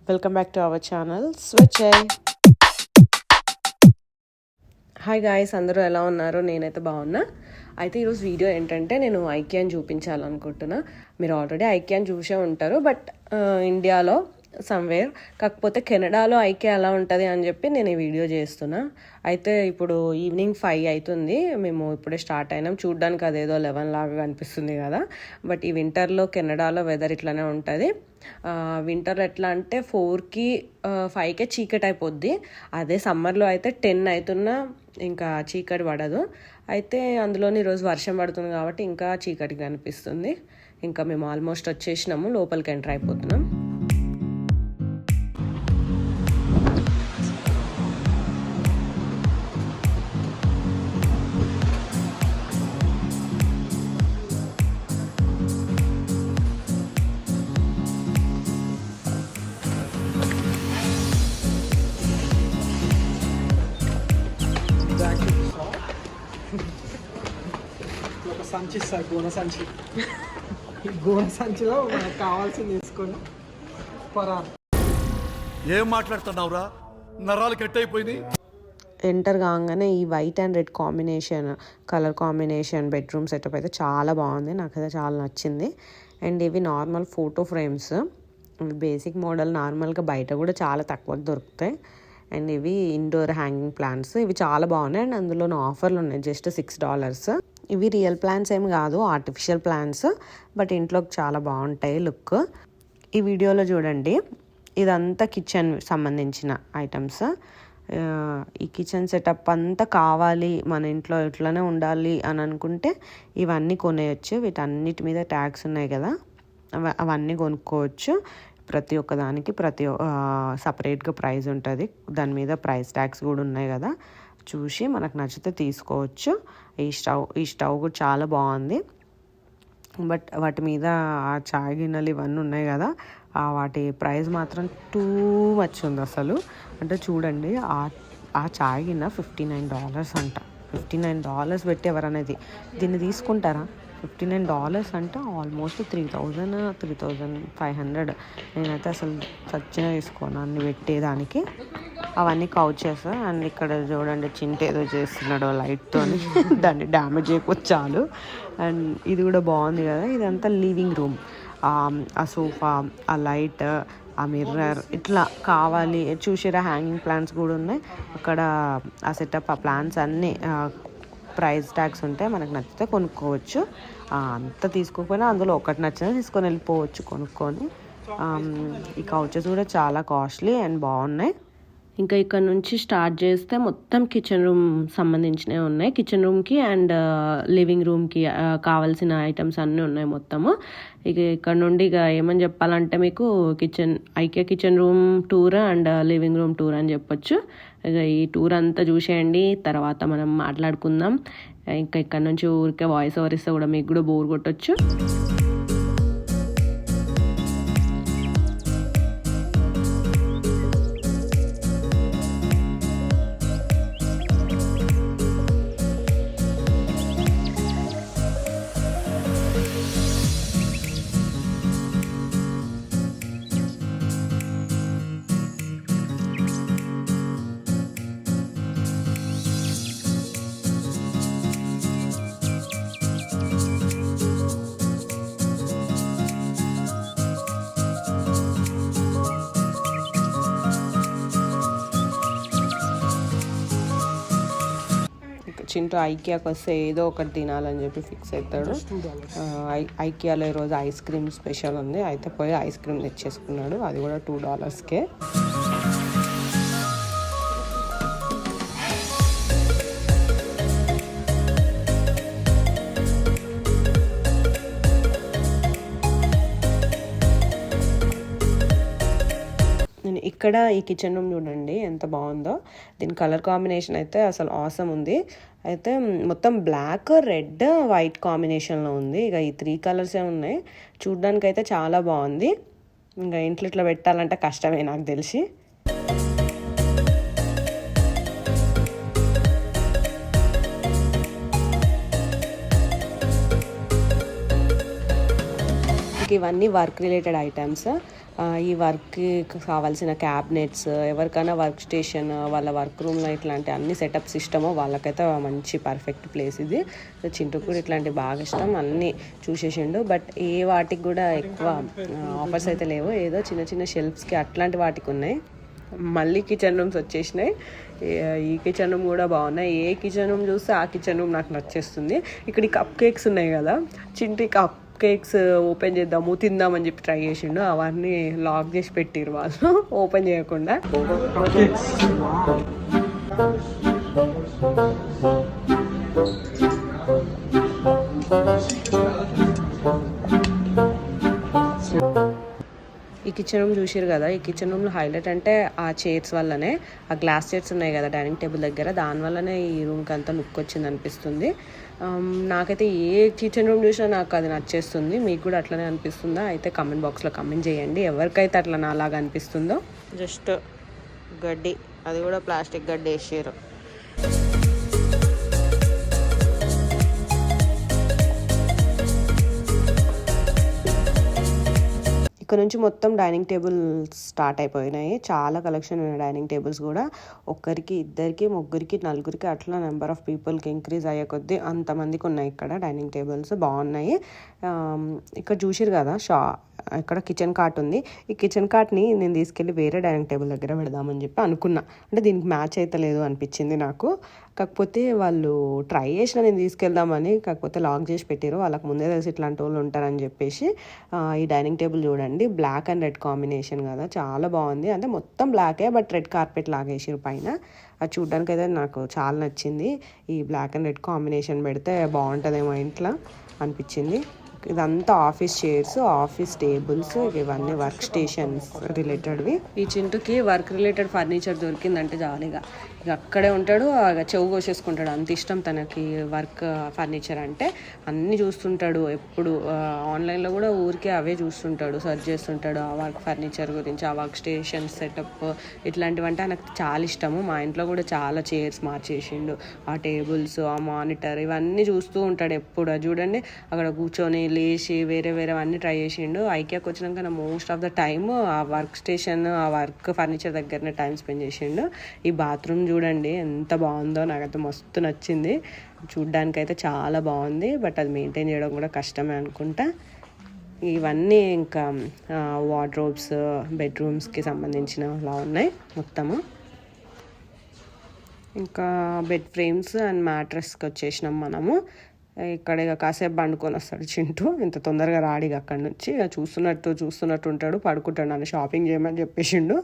Welcome back to our channel switch. Hi guys, అందరూ ఎలా ఉన్నారు? నేనైతే బాగున్నా. అయితే ఈరోజు వీడియో ఏంటంటే నేను ఐకియాని చూపించాలనుకుంటున్నా. మీరు ఆల్రెడీ ఐకియాని చూసే ఉంటారు, బట్ ఇండియాలో సమ్వేర్, కాకపోతే కెనడాలో ఐకియా ఎలా ఉంటుంది అని చెప్పి నేను ఈ వీడియో చేస్తున్నా. అయితే ఇప్పుడు ఈవినింగ్ 5 అవుతుంది, మేము ఇప్పుడే స్టార్ట్ అయినాం. చూడ్డానికి అదేదో 11 లాగా కనిపిస్తుంది కదా, బట్ ఈ వింటర్లో కెనడాలో వెదర్ ఇట్లానే ఉంటుంది. వింటర్ ఎట్లా అంటే 4కి 5కే చీకటి అయిపోద్ది. అదే సమ్మర్లో అయితే 10 అవుతున్నా ఇంకా చీకటి పడదు. అయితే అందులోని ఈరోజు వర్షం పడుతుంది కాబట్టి ఇంకా చీకటి కనిపిస్తుంది. ఇంకా మేము ఆల్మోస్ట్ వచ్చేసినాము, లోపలికి ఎంటర్ అయిపోతున్నాం. సంచి ఇస్తారు, గోన సంచి. ఈ గోన సంచిలో మనకు కావాల్సింది తీసుకొని పరారు. ఏం మాట్లాడుతున్నావురా? నరాలు కట్ అయిపోయింది. ఎంటర్ కాగానే ఈ white and red combination, colour combination bedroom setup అయితే చాలా బాగుంది, నాకైతే చాలా నచ్చింది. అండ్ ఇవి నార్మల్ ఫోటో ఫ్రేమ్స్, ఇవి బేసిక్ మోడల్. నార్మల్గా బయట కూడా చాలా తక్కువకి దొరుకుతాయి. అండ్ ఇవి ఇండోర్ హ్యాంగింగ్ ప్లాంట్స్, ఇవి చాలా బాగున్నాయి. అండ్ అందులో ఆఫర్లు ఉన్నాయి, జస్ట్ $6. ఇవి రియల్ ప్లాంట్స్ ఏమి కాదు, ఆర్టిఫిషియల్ ప్లాంట్స్, బట్ ఇంట్లోకి చాలా బాగుంటాయి లుక్. ఈ వీడియోలో చూడండి, ఇదంతా కిచెన్ సంబంధించిన ఐటమ్స్. ఈ కిచెన్ సెటప్ అంతా కావాలి, మన ఇంట్లో ఇట్లానే ఉండాలి అని అనుకుంటే ఇవన్నీ కొనేయచ్చు. వీటన్నిటి మీద ట్యాగ్స్ ఉన్నాయి కదా, అవన్నీ కొనుక్కోవచ్చు. ప్రతి ఒక్కదానికి సపరేట్గా ప్రైస్ ఉంటుంది, దాని మీద ప్రైస్ ట్యాగ్స్ కూడా ఉన్నాయి కదా, చూసి మనకు నచ్చితే తీసుకోవచ్చు. ఈ స్టవ్ కూడా చాలా బాగుంది, బట్ వాటి మీద ఆ చాయ్ గిన్నెలు ఇవన్నీ ఉన్నాయి కదా, వాటి ప్రైస్ మాత్రం టూ మచ్ ఉంది అసలు. అంటే చూడండి, ఆ చాయ్ గిన్నె $59 అంట. $59 పెట్టి ఎవరనేది దీన్ని తీసుకుంటారా? $59 అంటే ఆల్మోస్ట్ 3,500. నేనైతే అసలు చచ్చిన తీసుకోను అన్ని పెట్టేదానికి. అవన్నీ కౌచెస్. అండ్ ఇక్కడ చూడండి, చింట ఏదో చేస్తున్నాడు లైట్తో, దాన్ని డ్యామేజ్ చేయకపోతే చాలు. అండ్ ఇది కూడా బాగుంది కదా, ఇదంతా లివింగ్ రూమ్. ఆ సోఫా, ఆ లైట్, ఆ మిర్రర్ ఇట్లా కావాలి. చూసారా, హ్యాంగింగ్ ప్లాంట్స్ కూడా ఉన్నాయి అక్కడ. ఆ సెటప్, ఆ ప్లాంట్స్ అన్నీ ప్రైస్ ట్యాగ్స్ ఉంటాయి, మనకు నచ్చితే కొనుక్కోవచ్చు. అంతా తీసుకోకపోయినా అందులో ఒకటి నచ్చినా తీసుకొని వెళ్ళిపోవచ్చు కొనుక్కొని. ఈ కౌచెస్ కూడా చాలా కాస్ట్లీ అండ్ బాగున్నాయి. ఇంకా ఇక్కడ నుంచి స్టార్ట్ చేస్తే మొత్తం కిచెన్ రూమ్ సంబంధించినవి ఉన్నాయి. కిచెన్ రూమ్కి అండ్ లివింగ్ రూమ్కి కావాల్సిన ఐటమ్స్ అన్నీ ఉన్నాయి మొత్తము. ఇక ఇక్కడ నుండి ఇక ఏమని చెప్పాలంటే మీకు IKEA kitchen room tour and living room tour అని చెప్పొచ్చు. ఇక ఈ టూర్ అంతా చూసేయండి, తర్వాత మనం మాట్లాడుకుందాం. ఇంకా ఇక్కడ నుంచి ఊరికే వాయిస్ ఓవర్ ఇస్తే కూడా మీకు కూడా బోర్ కొట్టచ్చు. చింటూ ఐకియాకి వస్తే ఏదో ఒకటి తినాలని చెప్పి ఫిక్స్ అవుతాడు. ఐకియాలో ఈరోజు ఐస్ క్రీమ్ స్పెషల్ ఉంది, అయితే పోయి ఐస్ క్రీమ్ తెచ్చేసుకున్నాడు, అది కూడా $2కే. ఇక్కడ ఈ కిచెన్ రూమ్ చూడండి ఎంత బాగుందో. దీని కలర్ కాంబినేషన్ అయితే అసలు ఆసమ్ ఉంది. అయితే మొత్తం బ్లాక్, రెడ్, వైట్ కాంబినేషన్లో ఉంది. ఇక ఈ 3 కలర్సే ఉన్నాయి. చూడ్డానికి అయితే చాలా బాగుంది. ఇంకా ఇంట్లో ఇట్లా పెట్టాలంటే కష్టమే నాకు తెలిసి. ఇవన్నీ వర్క్ రిలేటెడ్ ఐటమ్స్. ఈ వర్క్కి కావాల్సిన క్యాబినెట్స్, ఎవరికైనా వర్క్ స్టేషన్, వాళ్ళ వర్క్ రూమ్లో ఇట్లాంటి అన్ని సెటప్ సిస్టము వాళ్ళకైతే మంచి పర్ఫెక్ట్ ప్లేస్ ఇది. చింటూ కూడా ఇట్లాంటివి బాగా ఇష్టం, అన్నీ చూసేసిండు. బట్ ఏ వాటికి కూడా ఎక్కువ ఆఫర్స్ అయితే లేవు, ఏదో చిన్న చిన్న షెల్ఫ్స్కి అట్లాంటి వాటికి ఉన్నాయి. మళ్ళీ కిచెన్ రూమ్స్ వచ్చేసినాయి. ఈ కిచెన్ రూమ్ కూడా బాగున్నాయి. ఏ కిచెన్ రూమ్ చూస్తే ఆ కిచెన్ రూమ్ నాకు నచ్చేస్తుంది. ఇక్కడ కప్ కేక్స్ ఉన్నాయి కదా, చింటి కప్ కేక్స్ ఓపెన్ చేద్దాము తిందామని చెప్పి ట్రై చేసిండు. అవన్నీ లాక్ చేసి పెట్టిరు వాళ్ళు ఓపెన్ చేయకుండా. ఈ కిచెన్ రూమ్ చూసారు కదా, ఈ కిచెన్ రూమ్లో హైలైట్ అంటే ఆ చైర్స్ వల్లనే, ఆ గ్లాస్ చైర్స్ ఉన్నాయి కదా డైనింగ్ టేబుల్ దగ్గర, దానివల్లనే ఈ రూమ్కి అంతా లుక్ వచ్చింది అనిపిస్తుంది. నాకైతే ఏ కిచెన్ రూమ్ చూసినా నాకు అది నచ్చేస్తుంది. మీకు కూడా అట్లనే అనిపిస్తుందా? అయితే కమెంట్ బాక్స్లో కమెంట్ చేయండి ఎవరికైతే అట్లా నాలాగా అనిపిస్తుందో. జస్ట్ గడ్డి, అది కూడా ప్లాస్టిక్ గడ్డి వేసారు. ఇక్కడ నుంచి మొత్తం డైనింగ్ టేబుల్స్ స్టార్ట్ అయిపోయినాయి. చాలా కలెక్షన్ ఉన్నాయి డైనింగ్ టేబుల్స్ కూడా. ఒక్కరికి, ఇద్దరికి, ముగ్గురికి, నలుగురికి అట్లా నెంబర్ ఆఫ్ పీపుల్కి ఇంక్రీజ్ అయ్యే కొద్దీ అంతమందికి ఉన్నాయి ఇక్కడ డైనింగ్ టేబుల్స్. బాగున్నాయి. ఇక్కడ చూసిరు కదా ఇక్కడ కిచెన్ కార్ట్ ఉంది. ఈ కిచెన్ కార్ట్ని నేను తీసుకెళ్ళి వేరే డైనింగ్ టేబుల్ దగ్గర పెడదామని చెప్పి అనుకున్నా. అంటే దీనికి మ్యాచ్ అయితే లేదు అనిపించింది నాకు. కాకపోతే వాళ్ళు ట్రై చేసిన నేను తీసుకెళ్దామని, కాకపోతే లాక్ చేసి పెట్టారు. వాళ్ళకి ముందే తెలిసి ఇట్లాంటి వాళ్ళు ఉంటారని చెప్పేసి. ఈ డైనింగ్ టేబుల్ చూడండి, బ్లాక్ అండ్ రెడ్ కాంబినేషన్ కదా, చాలా బాగుంది. అంటే మొత్తం బ్లాకే, బట్ రెడ్ కార్పెట్ లాగేసారు పైన. అది చూడడానికి అయితే నాకు చాలా నచ్చింది. ఈ బ్లాక్ అండ్ రెడ్ కాంబినేషన్ పెడితే బాగుంటుందేమో ఇంట్లో అనిపించింది. ఇదంతా ఆఫీస్ చైర్స్, ఆఫీస్ టేబుల్స్, ఇవన్నీ వర్క్ స్టేషన్స్ రిలేటెడ్వి. ఈ చింటుకి వర్క్ రిలేటెడ్ ఫర్నిచర్ దొరికిందంటే జాలీగా ఇక అక్కడే ఉంటాడు, చెవు కోసేసుకుంటాడు. అంత ఇష్టం తనకి వర్క్ ఫర్నిచర్ అంటే. అన్నీ చూస్తుంటాడు ఎప్పుడు. ఆన్లైన్లో కూడా ఊరికే అవే చూస్తుంటాడు, సర్చ్ చేస్తుంటాడు ఆ వర్క్ ఫర్నిచర్ గురించి, ఆ వర్క్ స్టేషన్ సెటప్ ఇట్లాంటివంటే నాకు చాలా ఇష్టము. మా ఇంట్లో కూడా చాలా చైర్స్ మార్చేసిండు, ఆ టేబుల్స్, ఆ మానిటర్, ఇవన్నీ చూస్తూ ఉంటాడు ఎప్పుడు. చూడండి అక్కడ కూర్చొని లేచి వేరే వేరే అన్నీ ట్రై చేసిండు. ఐకియాకి వచ్చినాక నా మోస్ట్ ఆఫ్ ద టైమ్ ఆ వర్క్ స్టేషన్, ఆ వర్క్ ఫర్నిచర్ దగ్గరనే టైం స్పెండ్ చేసిండు. ఈ బాత్రూమ్ చూడండి ఎంత బాగుందో, నాకైతే మస్తు నచ్చింది. చూడ్డానికైతే చాలా బాగుంది, బట్ అది మెయింటైన్ చేయడం కూడా కష్టమే అనుకుంటా. ఇవన్నీ ఇంకా వార్డ్రోబ్స్, బెడ్రూమ్స్కి సంబంధించిన అలా ఉన్నాయి మొత్తము. ఇంకా బెడ్ ఫ్రేమ్స్ అండ్ మ్యాట్రెస్కి వచ్చేసినాం మనము. ఇక్కడ ఇక కాసేపు పండుకొని వస్తాడు చింటూ. ఇంత తొందరగా రాడిగా అక్కడి నుంచి. ఇక చూస్తున్నట్టు ఉంటాడు, పడుకుంటాడు. నన్ను షాపింగ్ చేయమని చెప్పేసిండు.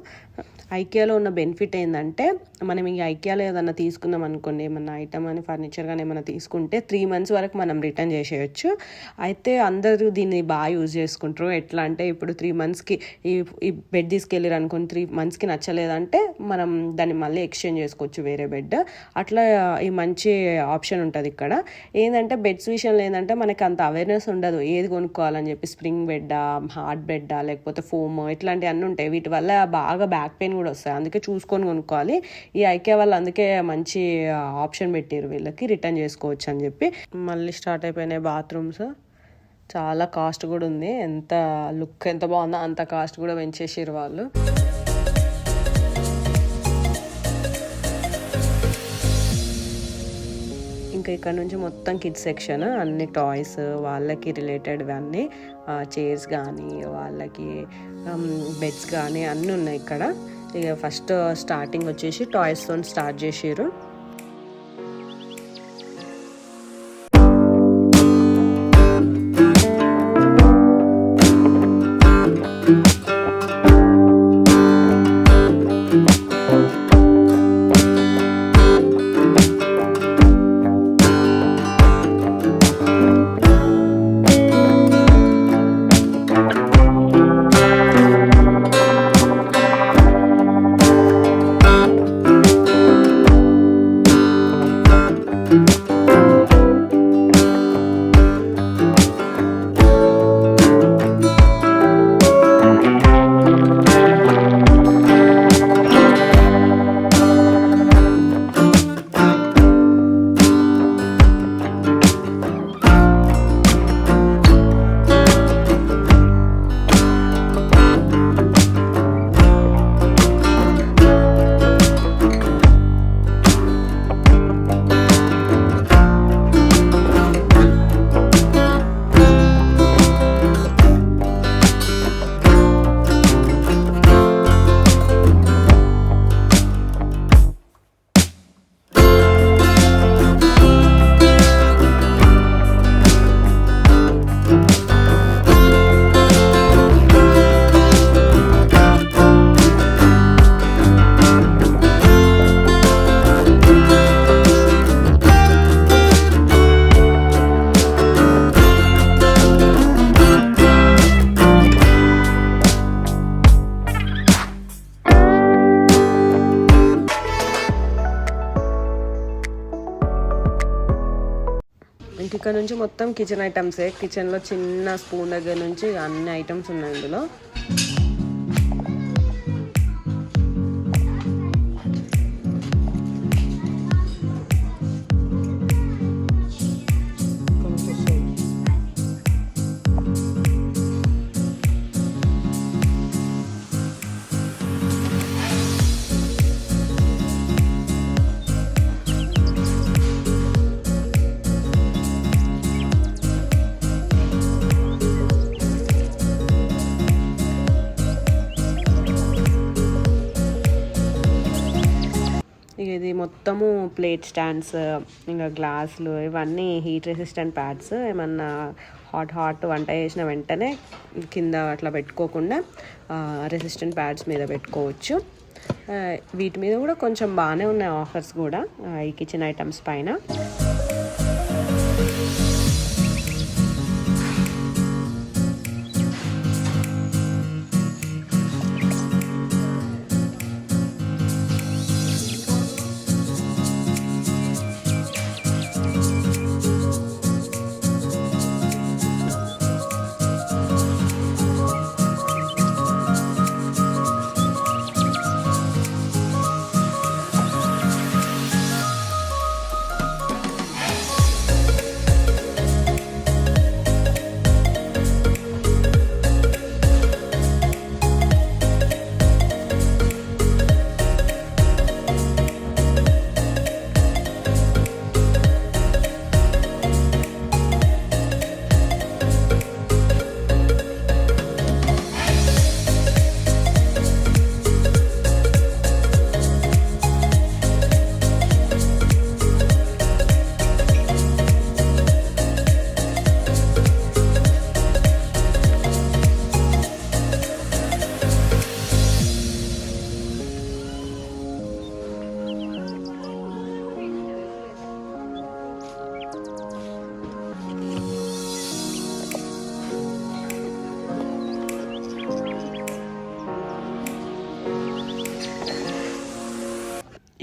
ఐకియాలో ఉన్న బెనిఫిట్ ఏంటంటే, మనం ఈ ఐకియాలో ఏదన్నా తీసుకుందాం అనుకోండి, ఏమన్నా ఐటమ్ అని ఫర్నిచర్ కానీ ఏమైనా తీసుకుంటే 3 months వరకు మనం రిటర్న్ చేసేయచ్చు. అయితే అందరూ దీన్ని బాగా యూజ్ చేసుకుంటారు. ఎట్లా అంటే ఇప్పుడు 3 monthsకి ఈ బెడ్ తీసుకెళ్ళారు అనుకోండి, 3 monthsకి నచ్చలేదంటే మనం దాన్ని మళ్ళీ ఎక్స్చేంజ్ చేసుకోవచ్చు వేరే బెడ్. అట్లా ఈ మంచి ఆప్షన్ ఉంటుంది ఇక్కడ. ఏంటంటే బెడ్స్ విషయంలో ఏంటంటే మనకి అంత అవేర్నెస్ ఉండదు, ఏది కొనుక్కోవాలని చెప్పి. స్ప్రింగ్ బెడ్డా, హార్డ్ బెడ్డా, లేకపోతే ఫోమ్, ఇట్లాంటివి అన్నీ ఉంటాయి. వీటి వల్ల బాగా బ్యాక్ పెయిన్ కూడా వస్తాయి. అందుకే చూసుకొని కొనుక్కోవాలి. ఈ ఐకియా వాళ్ళు అందుకే మంచి ఆప్షన్ పెట్టారు, వీళ్ళకి రిటర్న్ చేసుకోవచ్చు అని చెప్పి. మళ్ళీ స్టార్ట్ అయిపోయినాయి బాత్రూమ్స్. చాలా కాస్ట్ కూడా ఉంది. ఎంత లుక్ ఎంత బాగుందో అంత కాస్ట్ కూడా పెంచేసారు వాళ్ళు. ఇంకా ఇక్కడ నుంచి మొత్తం కిడ్స్ సెక్షన్, అన్ని టాయ్స్, వాళ్ళకి రిలేటెడ్వి అన్నీ, చైర్స్ కానీ వాళ్ళకి బెడ్స్ కానీ అన్నీ ఉన్నాయి ఇక్కడ. ఇక ఫస్ట్ స్టార్టింగ్ వచ్చేసి టాయ్స్తో స్టార్ట్ చేసారు. ఇంక ఇక్కడ నుంచి మొత్తం కిచెన్ ఐటమ్సే. కిచెన్లో చిన్న స్పూన్ దగ్గర నుంచి అన్ని ఐటమ్స్ ఉన్నాయి ఇందులో. ఇది మొత్తము ప్లేట్ స్టాండ్స్, ఇంకా గ్లాసులు, ఇవన్నీ హీట్ రెసిస్టెంట్ ప్యాడ్స్. ఏమన్నా హాట్ వంట చేసిన వెంటనే కింద అట్లా పెట్టుకోకుండా రెసిస్టెంట్ ప్యాడ్స్ మీద పెట్టుకోవచ్చు. వీటి మీద కూడా కొంచెం బాగానే ఉన్నాయి ఆఫర్స్ కూడా ఈ కిచెన్ ఐటమ్స్ పైన.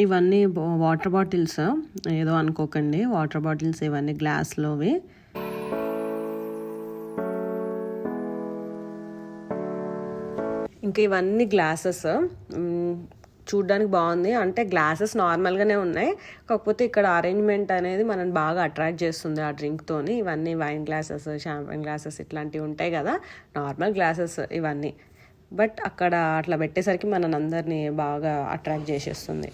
ఇవన్నీ వాటర్ బాటిల్స్, ఏదో అనుకోకండి, వాటర్ బాటిల్స్ ఇవన్నీ గ్లాస్లోవి. ఇంకా ఇవన్నీ గ్లాసెస్. చూడ్డానికి బాగుంది, అంటే గ్లాసెస్ నార్మల్గానే ఉన్నాయి, కాకపోతే ఇక్కడ అరేంజ్మెంట్ అనేది మనం బాగా అట్రాక్ట్ చేస్తుంది ఆ డ్రింక్తోని. ఇవన్నీ వైన్ గ్లాసెస్, షాంపెయిన్ గ్లాసెస్ ఇట్లాంటివి ఉంటాయి కదా, నార్మల్ గ్లాసెస్ ఇవన్నీ. బట్ అక్కడ అట్లా పెట్టేసరికి మన అందరినీ బాగా అట్రాక్ట్ చేసేస్తుంది.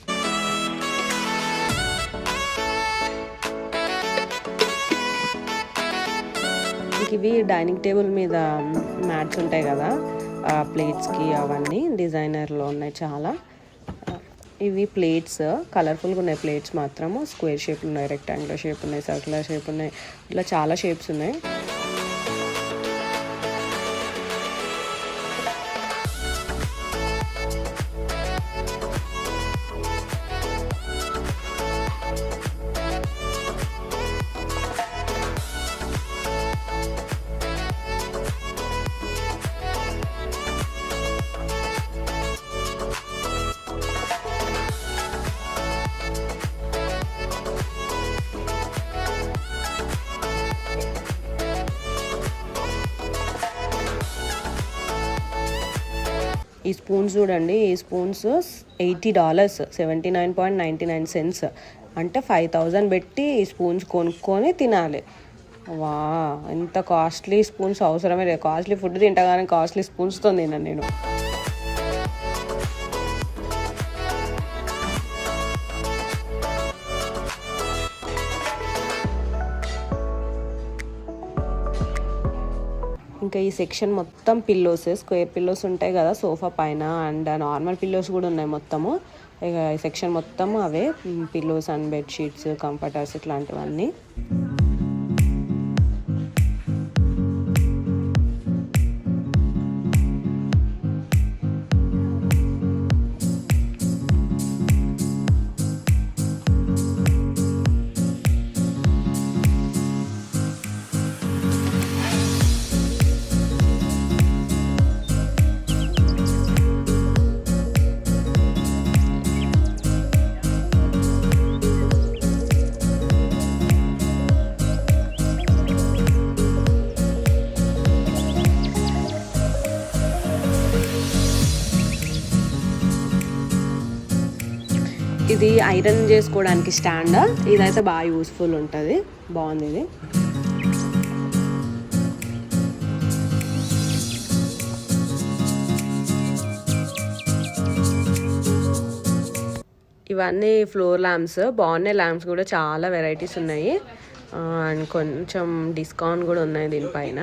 ఇవి డైనింగ్ టేబుల్ మీద మ్యాట్స్ ఉంటాయి కదా, ప్లేట్స్కి, అవన్నీ డిజైనర్లో ఉన్నాయి చాలా. ఇవి ప్లేట్స్ కలర్ఫుల్గా ఉన్నాయి. ప్లేట్స్ మాత్రము స్క్వేర్ షేప్ ఉన్నాయి, రెక్టాంగులర్ షేప్ ఉన్నాయి, సర్క్యులర్ షేప్ ఉన్నాయి, ఇట్లా చాలా షేప్స్ ఉన్నాయి. ఈ స్పూన్స్ చూడండి, ఈ స్పూన్స్ $80, 79.99 అంటే 5000 పెట్టి ఈ స్పూన్స్ కొనుక్కొని తినాలి. వా, ఎంత కాస్ట్లీ స్పూన్స్ అవసరమే లేదు. కాస్ట్లీ ఫుడ్ తింటా కానీ కాస్ట్లీ స్పూన్స్తో తిన్నాను నేను. ఇంకా ఈ సెక్షన్ మొత్తం పిల్లోస్, స్క్వేర్ పిల్లోస్ ఉంటాయి కదా సోఫా పైన, అండ్ నార్మల్ పిల్లోస్ కూడా ఉన్నాయి మొత్తము. ఇక ఈ సెక్షన్ మొత్తం అవే పిల్లోస్ అండ్ బెడ్షీట్స్, కంఫర్టర్స్ ఇట్లాంటివన్నీ. ఇది ఐరన్ చేసుకోవడానికి స్టాండ్, ఇదైతే బాగా యూస్ఫుల్ ఉంటుంది, బాగుంది ఇది. ఇవన్నీ ఫ్లోర్ ల్యాంప్స్, బాగున్నాయి ల్యాంప్స్ కూడా, చాలా వెరైటీస్ ఉన్నాయి అండ్ కొంచెం డిస్కౌంట్ కూడా ఉన్నాయి దీనిపైన.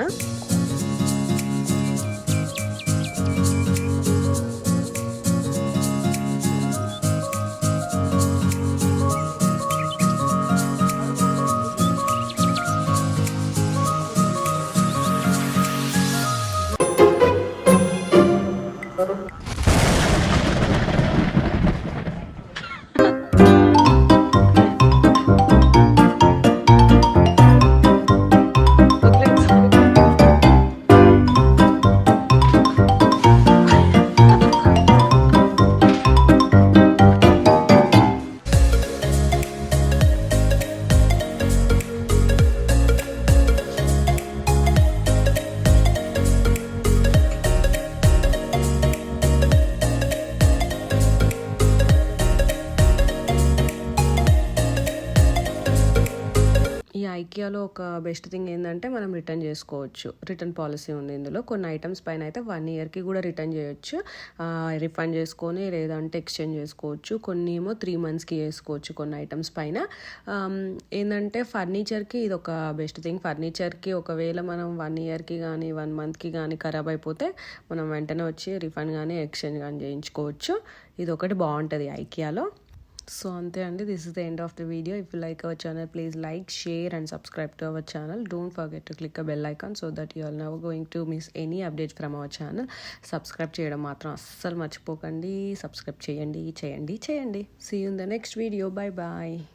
ఈ ఐకియాలో ఒక బెస్ట్ థింగ్ ఏంటంటే మనం రిటర్న్ చేసుకోవచ్చు, రిటర్న్ పాలసీ ఉంది ఇందులో. కొన్ని ఐటమ్స్ పైన అయితే 1 ఇయర్కి కూడా రిటర్న్ చేయొచ్చు, రిఫండ్ చేసుకొని లేదంటే ఎక్స్చేంజ్ చేసుకోవచ్చు. కొన్ని ఏమో 3 మంత్స్కి చేసుకోవచ్చు కొన్ని ఐటమ్స్ పైన. ఏంటంటే ఫర్నిచర్కి ఇది ఒక బెస్ట్ థింగ్. ఫర్నిచర్కి ఒకవేళ మనం 1 ఇయర్కి కానీ 1 మంత్కి కానీ ఖరాబ్ అయిపోతే మనం వెంటనే వచ్చి రిఫండ్ కానీ ఎక్స్చేంజ్ కానీ చేయించుకోవచ్చు. ఇది ఒకటి బాగుంటుంది ఐకియాలో. సో అంతే అండి, this is the end of the video. If you like our channel, please like, share and subscribe to our channel. Don't forget to click a bell icon so that you are never going to miss any update from our channel. Subscribe చేయడం మాత్రం అస్సలు మర్చిపోకండి. Subscribe చేయండి. See you in the next video. Bye bye.